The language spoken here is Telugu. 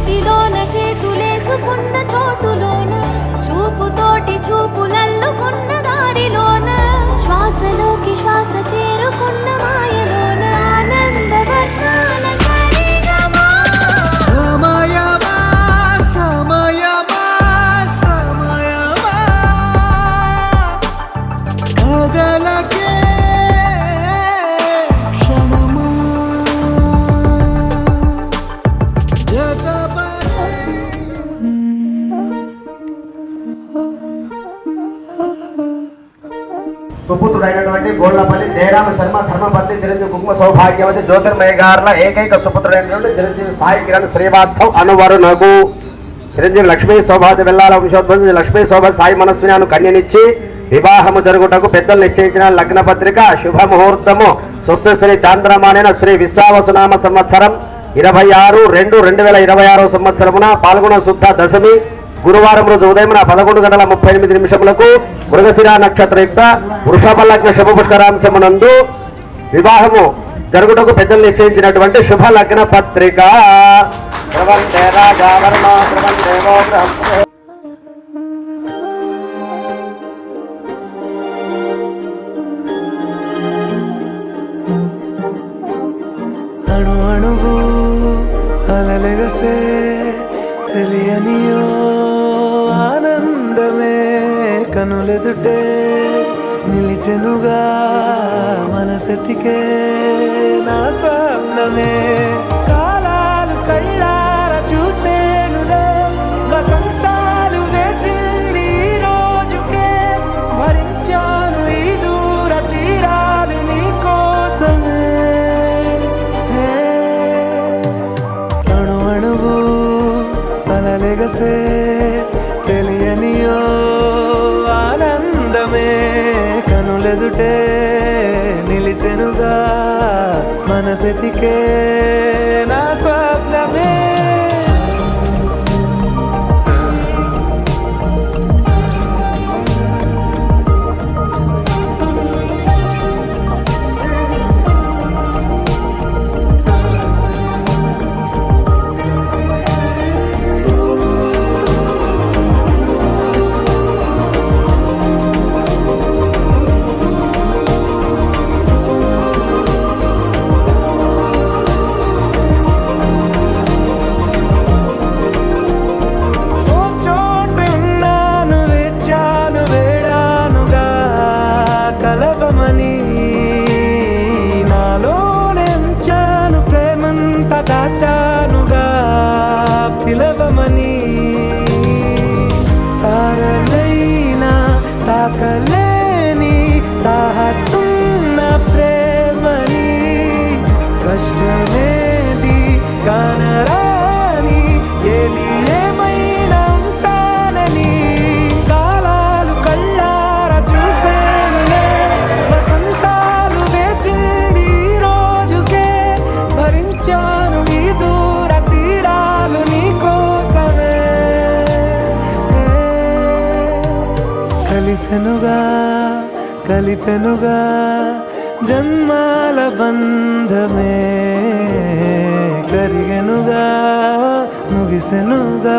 చేతిలోన చేతులేసుకున్న చోటులోన చూపుతోటి చూపులల్లుకున్న దారిలోన శ్వాసలోకి శ్వాస చేరుకున్న మాయలోన ఆనంద వర్ణాల సరిగమా సమయమా సమయమా సమయమా కదలకే క్షణమా సుపుత్రుడైనటువంటి గోళ్లపల్లి జయరామ శర్మ ధర్మపత్ని చిరంజీవి కుటుంబ సౌభాగ్యవతి జ్యోతిర్మయ గారుల ఏకైక సుపుత్రుడైనటువంటి చిరంజీవి సాయి కిరణ్ శ్రీవాత్సవ్ అనువరునగు చిరంజీవి లక్ష్మీ సౌభాగ్య వెల్లాల వంశోద్భవ లక్ష్మీ సౌభాగ్య సాయి మనస్విని అను కన్యనిచ్చి వివాహము జరుగుటకు పెద్దలు నిశ్చయించిన లగ్న పత్రిక శుభముహూర్తము స్వస్తి చాంద్రమానైన శ్రీ విశ్వావసునామ సంవత్సరం 26/2/2026 సంవత్సరమున పాల్గొన శుద్ధ దశమి గురువారం రోజు ఉదయం 11:38 మృగశిర నక్షత్రయుక్త వృషభ లగ్న శుభ పుష్కరాంశమునందు వివాహము జరుగుటకు పెద్దలు నిశ్చయించినటువంటి శుభ లగ్న పత్రిక. అణు అణువు అలలెగసే తెలియనియో ఆనందమే కనులెదుటే నిలిచెనుగా మనసెతికే నా స్వప్నమే కాలాలు కళ్ళార చూసేనులే వసంతాలు వేచింది ఈ రోజుకే భరించాను ఈ దూర తీరాలు నీ కోసమే అణు అణువు అలలెగసే తెలియనియో ఆనందమే కనులెదుటే నిలిచెనుగా మనసెతికే నా స్వప్నమే దాచానుగా పిలవమని తారలైనా తాకలేని తాహతున్న ప్రేమని కష్టమేది కానరాని ఏది ఏమైనా ఉంటానని కాలాలు కళ్ళార చూసేనులే వసంతాలు వేచింది ఈ రోజుకే భరించాను ఈ దూర తీరాలు నీ కోసమే కలిసెనుగా కలిపెనుగా జన్మాల బంధమే కరిగెనుగా ముగిసెనుగా